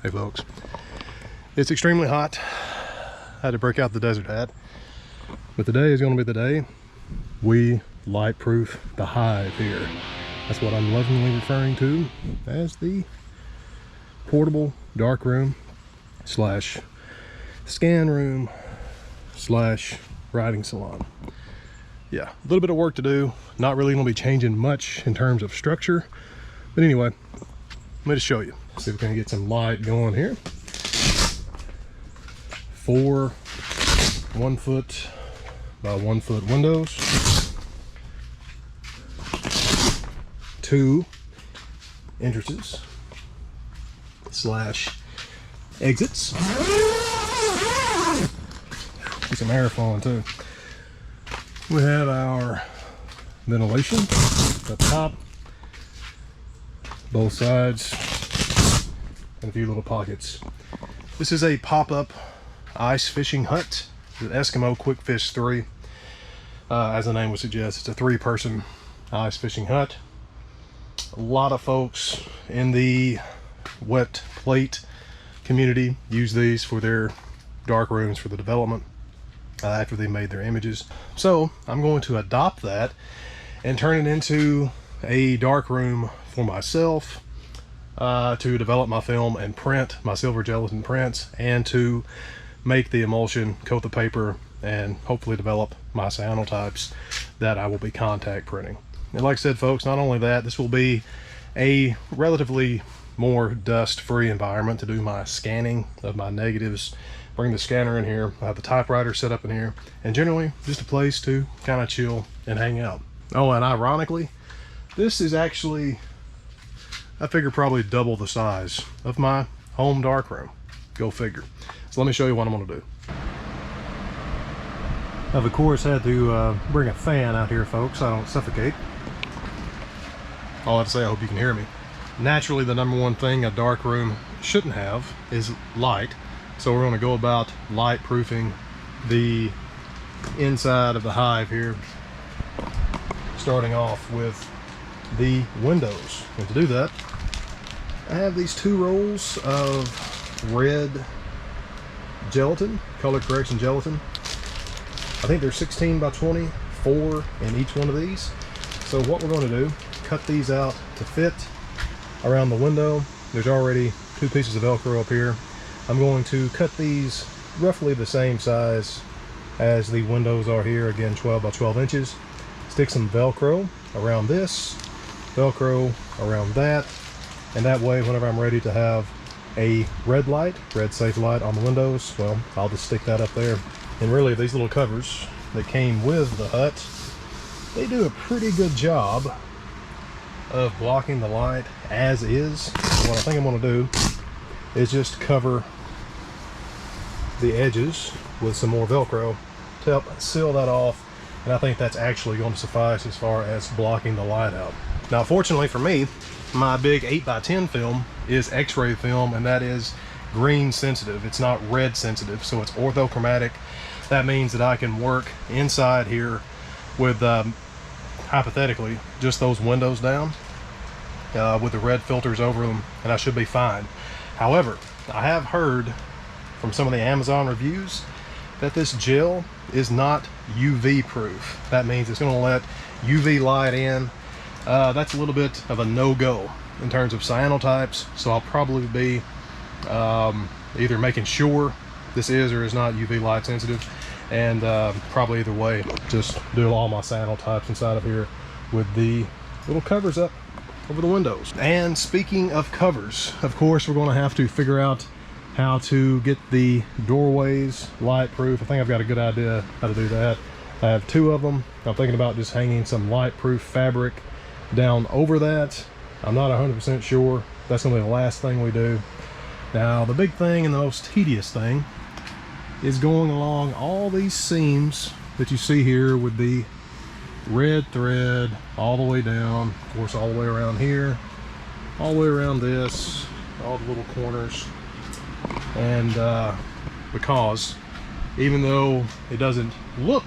Hey folks, it's extremely hot. I had to break out the desert hat, but today is going to be the day we light-proof the Hive here. That's what I'm lovingly referring to as the portable darkroom slash scan room slash writing salon. Yeah, a little bit of work to do. Not really going to be changing much in terms of structure, but anyway, let me just show you. See if we can get some light going here. 4 1 foot by 1 foot windows, 2 entrances slash exits. Get some air flowing too. We have our ventilation up top, both sides, and a few little pockets. This is a pop-up ice fishing hut, the Eskimo QuickFish 3. As the name would suggest, it's a 3-person ice fishing hut. A lot of folks in the wet plate community use these for their dark rooms for the development after they made their images. So I'm going to adopt that and turn it into a dark room for myself, to develop my film and print my silver gelatin prints, and to make the emulsion, coat the paper, and hopefully develop my cyanotypes that I will be contact printing. And like I said folks, not only that, this will be a relatively more dust-free environment to do my scanning of my negatives. Bring the scanner in here, I have the typewriter set up in here, and generally just a place to kind of chill and hang out. Oh, and ironically, this is actually, I figure, probably double the size of my home darkroom. Go figure. So let me show you what I'm going to do. I've of course had to bring a fan out here, folks, so I don't suffocate. All I have to say, I hope you can hear me. Naturally, the number one thing a darkroom shouldn't have is light. So we're going to go about light proofing the inside of the Hive here, starting off with the windows. And to do that, I have these 2 rolls of red gelatin, color correction gelatin. I think they're 16 by 20, 4 in each one of these. So what we're going to do, cut these out to fit around the window. There's already 2 pieces of Velcro up here. I'm going to cut these roughly the same size as the windows are here, again 12 by 12 inches. Stick some Velcro around this, Velcro around that, and that way whenever I'm ready to have a red light, red safe light on the windows, well, I'll just stick that up there. And really, these little covers that came with the hut, they do a pretty good job of blocking the light as is. So what I think I'm going to do is just cover the edges with some more Velcro to help seal that off, and I think that's actually going to suffice as far as blocking the light out. Now fortunately for me, my big 8x10 film is X-ray film, and that is green sensitive. It's not red sensitive, so it's orthochromatic. That means that I can work inside here with hypothetically just those windows down with the red filters over them, and I should be fine. However, I have heard from some of the Amazon reviews that this gel is not UV proof. That means it's going to let UV light in. That's a little bit of a no-go in terms of cyanotypes, so I'll probably be either making sure this is or is not UV light sensitive, and probably either way just do all my cyanotypes inside of here with the little covers up over the windows. And speaking of covers, of course we're going to have to figure out how to get the doorways light proof. I think I've got a good idea how to do that. I have 2 of them. I'm thinking about just hanging some light proof fabric down over that. I'm not 100% sure. That's going to be the last thing we do. Now the big thing and the most tedious thing is going along all these seams that you see here with the red thread all the way down, of course all the way around here, all the way around this, all the little corners. And because even though it doesn't look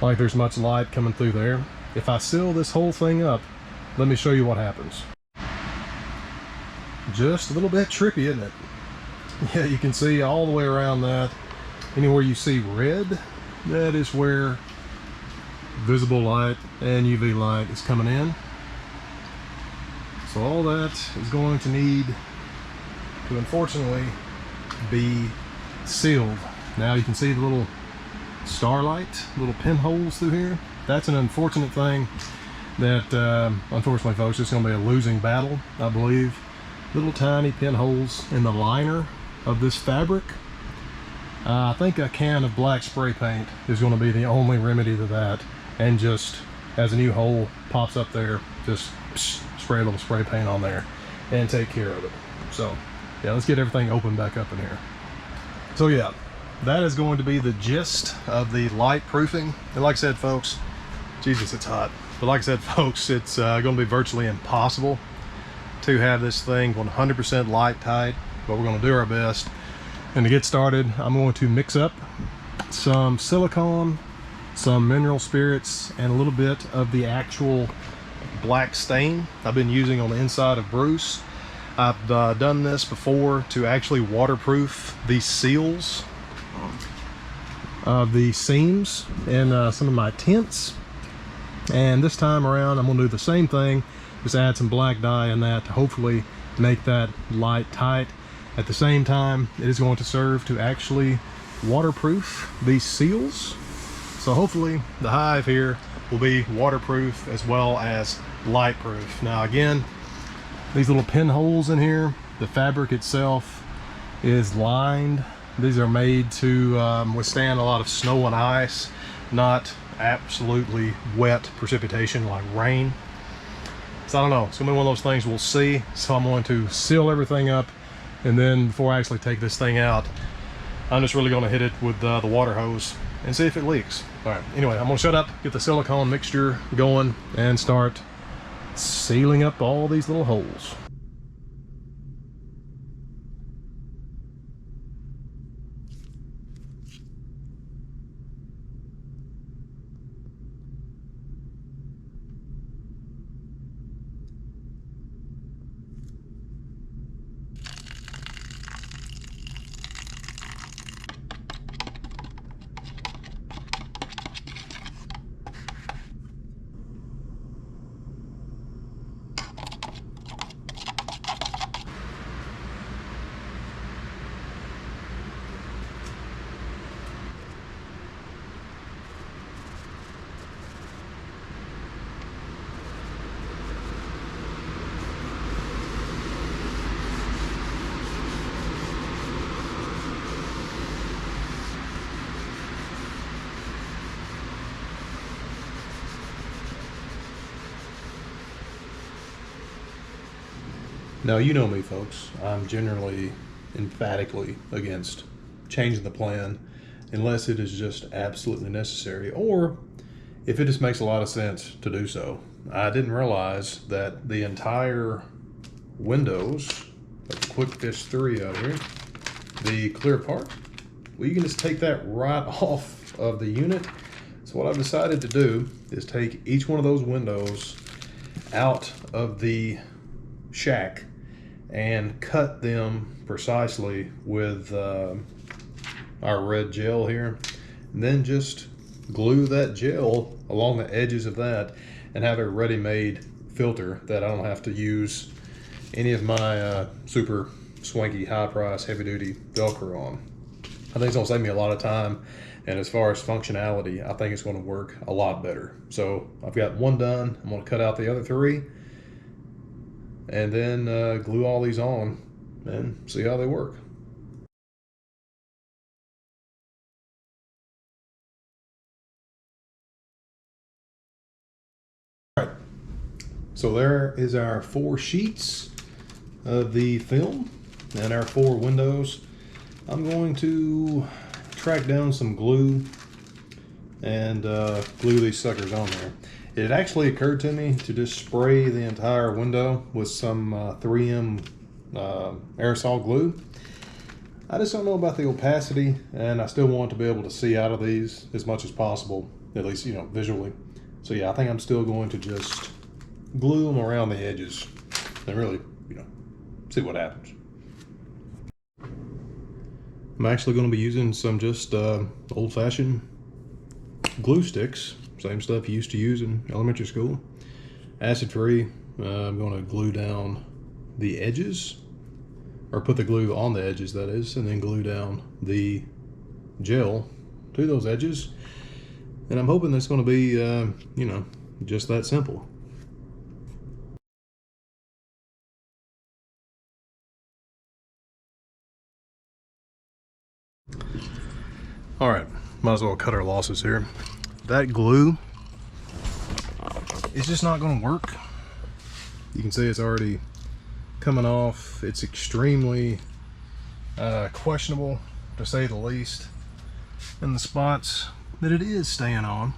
like there's much light coming through there, if I seal this whole thing up, let me show you what happens. Just a little bit tricky, isn't it? Yeah, you can see all the way around that. Anywhere you see red, that is where visible light and UV light is coming in. So all that is going to need to unfortunately be sealed. Now you can see the little starlight, little pinholes through here. That's an unfortunate thing that unfortunately folks, it's going to be a losing battle, I believe. Little tiny pinholes in the liner of this fabric. I think a can of black spray paint is going to be the only remedy to that, and just as a new hole pops up there, just spray a little spray paint on there and take care of it. So yeah, let's get everything open back up in here. So yeah, that is going to be the gist of the light proofing. And like I said folks, Jesus, it's hot, but like I said folks, it's going to be virtually impossible to have this thing 100% light tight, but we're going to do our best. And to get started, I'm going to mix up some silicone, some mineral spirits, and a little bit of the actual black stain I've been using on the inside of Bruce. I've done this before to actually waterproof the seals of the seams in some of my tents, and this time around I'm going to do the same thing, just add some black dye in that to hopefully make that light tight. At the same time, it is going to serve to actually waterproof these seals, so hopefully the Hive here will be waterproof as well as light proof. Now again, these little pinholes in here, the fabric itself is lined. These are made to withstand a lot of snow and ice, not absolutely wet precipitation like rain. So I don't know, it's gonna be one of those things we'll see. So I'm going to seal everything up, and then before I actually take this thing out, I'm just really gonna hit it with the water hose and see if it leaks. All right, anyway, I'm gonna shut up, get the silicone mixture going, and start sealing up all these little holes. Now, you know me, folks. I'm generally emphatically against changing the plan unless it is just absolutely necessary, or if it just makes a lot of sense to do so. I didn't realize that the entire windows of the QuickFish 3 out here, the clear part, well, you can just take that right off of the unit. So what I've decided to do is take each one of those windows out of the shack and cut them precisely with our red gel here, and then just glue that gel along the edges of that and have a ready-made filter that I don't have to use any of my super swanky, high-price, heavy-duty Velcro on. I think it's gonna save me a lot of time, and as far as functionality, I think it's gonna work a lot better. So I've got one done. I'm gonna cut out the other three, and then glue all these on and see how they work. All right, so there is our 4 sheets of the film and our 4 windows. I'm going to track down some glue and glue these suckers on there. It actually occurred to me to just spray the entire window with some 3M aerosol glue. I just don't know about the opacity, and I still want to be able to see out of these as much as possible, at least, you know, visually. So yeah, I think I'm still going to just glue them around the edges and really, you know, see what happens. I'm actually going to be using some just old-fashioned glue sticks, same stuff you used to use in elementary school. Acid-free. I'm going to glue down the edges, or put the glue on the edges, that is, and then glue down the gel to those edges. And I'm hoping that's going to be, you know, just that simple. All right, might as well cut our losses here. That glue is just not going to work. You can see it's already coming off. It's extremely questionable, to say the least, in the spots that it is staying on.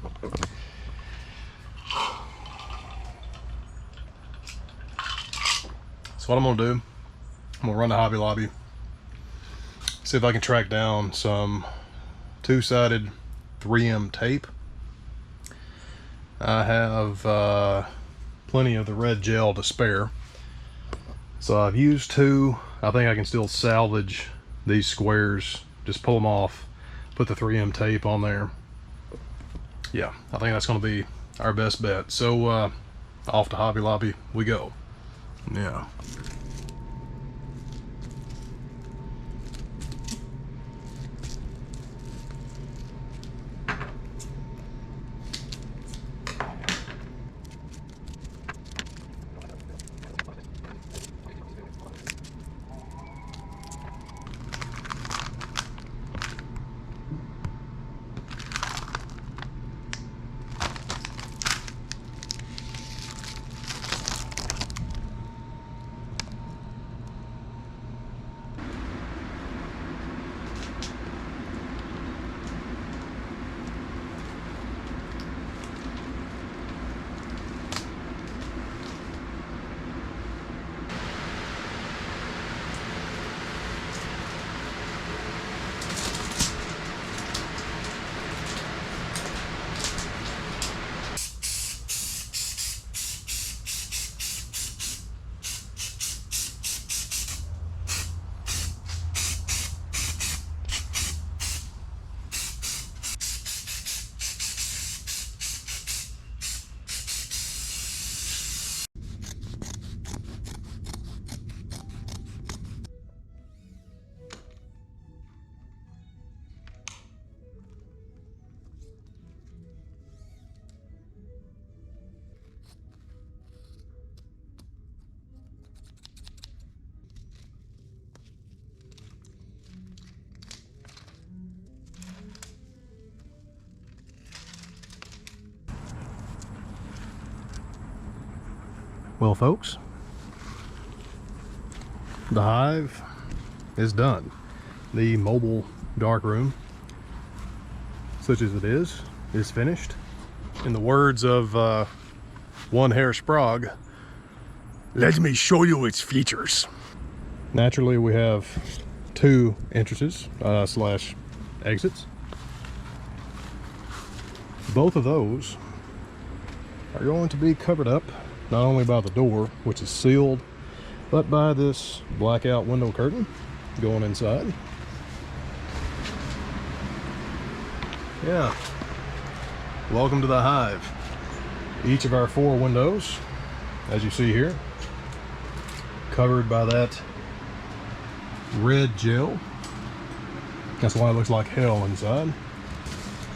So what I'm going to do, I'm going to run to Hobby Lobby, see if I can track down some two-sided 3M tape. I have plenty of the red gel to spare, so I've used two. I think I can still salvage these squares, just pull them off, put the 3M tape on there. Yeah, I think that's going to be our best bet. So off to Hobby Lobby we go. Yeah. Well, folks, the Hive is done. The mobile darkroom, such as it is finished. In the words of one Herr Sprague, let me show you its features. Naturally, we have two entrances slash exits. Both of those are going to be covered up not only by the door, which is sealed, but by this blackout window curtain going inside. Yeah, welcome to the Hive. Each of our 4 windows, as you see here, covered by that red gel. That's why it looks like hell inside.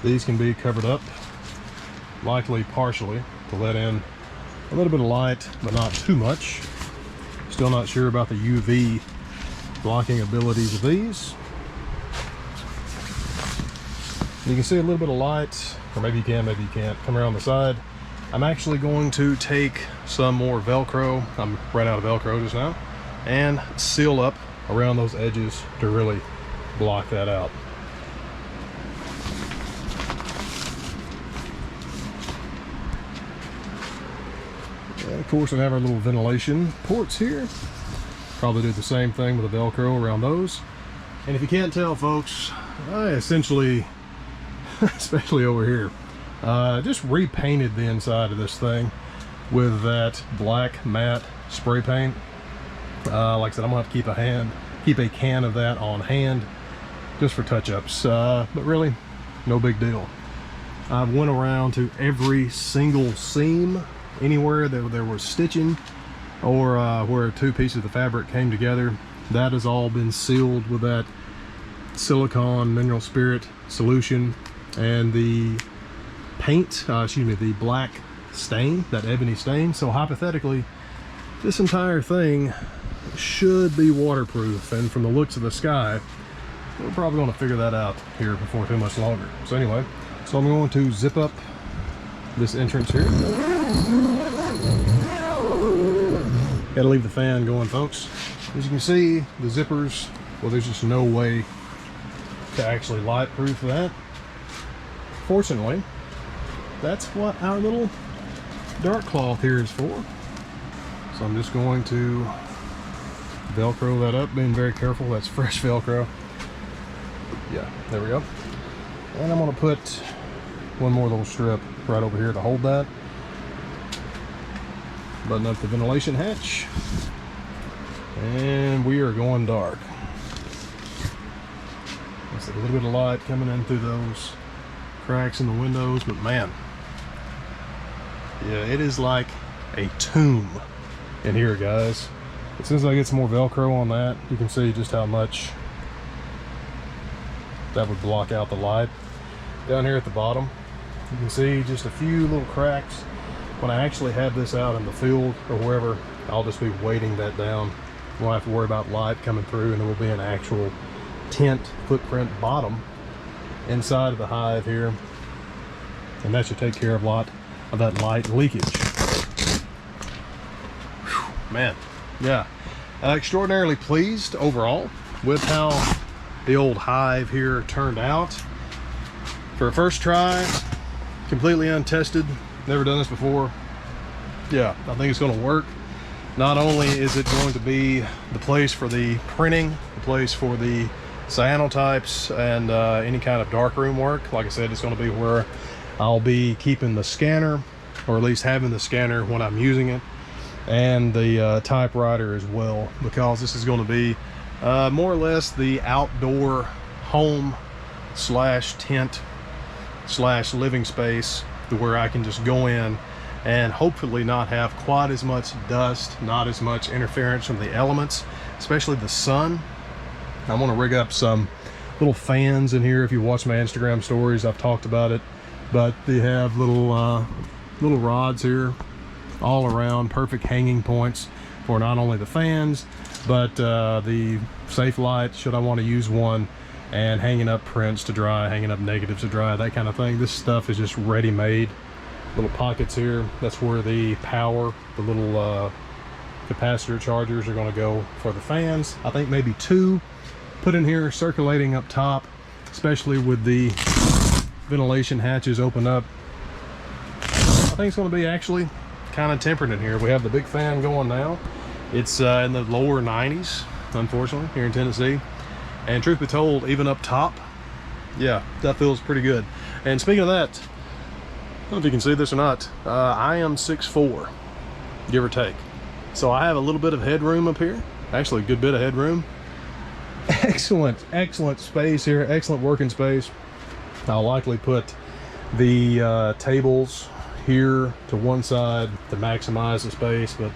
These can be covered up, likely partially, to let in a little bit of light, but not too much. Still not sure about the UV blocking abilities of these. You can see a little bit of light, or maybe you can, maybe you can't. Come around the side. I'm actually going to take some more Velcro. I'm ran out of Velcro just now, and seal up around those edges to really block that out. And of course, we have our little ventilation ports here. Probably do the same thing with the Velcro around those. And if you can't tell, folks, I essentially, especially over here, just repainted the inside of this thing with that black matte spray paint. Like I said, I'm gonna have to keep a can of that on hand just for touch-ups, but really no big deal. I went around to every single seam, anywhere that there was stitching or where two pieces of the fabric came together. That has all been sealed with that silicone mineral spirit solution, and the paint, the black stain, that ebony stain. So hypothetically, this entire thing should be waterproof, and from the looks of the sky, we're probably going to figure that out here before too much longer. So anyway, so I'm going to zip up this entrance here. Gotta leave the fan going, folks. As you can see, the zippers, well, there's just no way to actually light proof that. Fortunately, that's what our little dark cloth here is for. So I'm just going to Velcro that up, being very careful. That's fresh Velcro. Yeah, there we go. And I'm going to put one more little strip right over here to hold that. Button up the ventilation hatch. And we are going dark. Let's see, a little bit of light coming in through those cracks in the windows, but man, yeah, it is like a tomb in here, guys. As soon as I get some more Velcro on that, you can see just how much that would block out the light. Down here at the bottom, you can see just a few little cracks. When I actually have this out in the field or wherever, I'll just be weighting that down. Won't have to worry about light coming through, and there will be an actual tent footprint bottom inside of the hive here, and that should take care of a lot of that light leakage. Whew, man, yeah, extraordinarily pleased overall with how the old hive here turned out. For a first try, completely untested, never done this before. Yeah, I think it's going to work. Not only is it going to be the place for the printing, the place for the cyanotypes, and any kind of darkroom work. Like I said, it's going to be where I'll be keeping the scanner, or at least having the scanner when I'm using it, and the typewriter as well, because this is going to be more or less the outdoor home slash tent slash living space, where I can just go in and hopefully not have quite as much dust, not as much interference from the elements, especially the sun. I'm going to rig up some little fans in here. If you watch my Instagram stories, I've talked about it, but they have little little rods here all around, perfect hanging points for not only the fans, but the safe light should I want to use one, and hanging up prints to dry, hanging up negatives to dry, that kind of thing. This stuff is just ready made. Little pockets here, that's where the power, the little capacitor chargers are going to go for the fans. I think maybe two put in here circulating up top, especially with the ventilation hatches open up. I think it's going to be actually kind of temperate in here. We have the big fan going now. It's in the lower 90s, unfortunately, here in Tennessee. And truth be told, even up top, yeah, that feels pretty good. And speaking of that, I don't know if you can see this or not, I am 6'4", give or take. So I have a little bit of headroom up here, actually a good bit of headroom. Excellent space here, excellent working space. I'll likely put the tables here to one side to maximize the space, but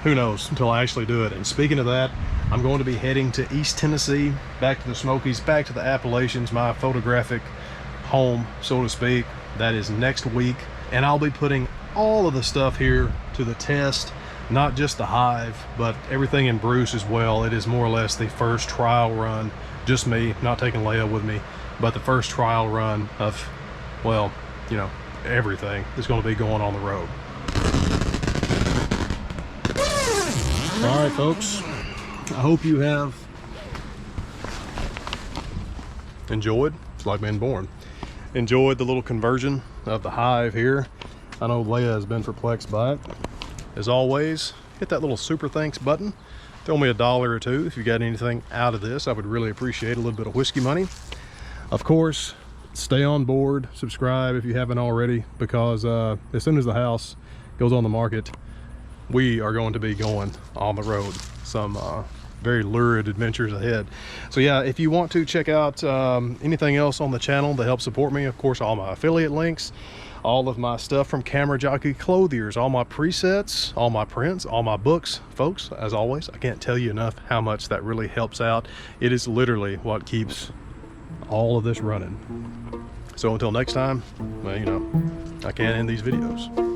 who knows until I actually do it. And speaking of that, I'm going to be heading to East Tennessee, back to the Smokies, back to the Appalachians, my photographic home, so to speak. That is next week, and I'll be putting all of the stuff here to the test, not just the hive, but everything in Bruce as well. It is more or less the first trial run, just me, not taking Leia with me, but the first trial run of, well, you know, everything is going to be going on the road. All right, folks, I hope you have enjoyed, it's like being born, enjoyed the little conversion of the hive here. I know Leia has been perplexed by it. As always, hit that little super thanks button. Throw me $1 or $2 if you got anything out of this. I would really appreciate a little bit of whiskey money. Of course, stay on board, subscribe if you haven't already, because as soon as the house goes on the market, we are going to be going on the road some very lurid adventures ahead. So yeah, if you want to check out anything else on the channel to help support me, of course, all my affiliate links, all of my stuff from Camera Jockey Clothiers, all my presets, all my prints, all my books, folks, as always, I can't tell you enough how much that really helps out. It is literally what keeps all of this running. So until next time, well, you know, I can't end these videos.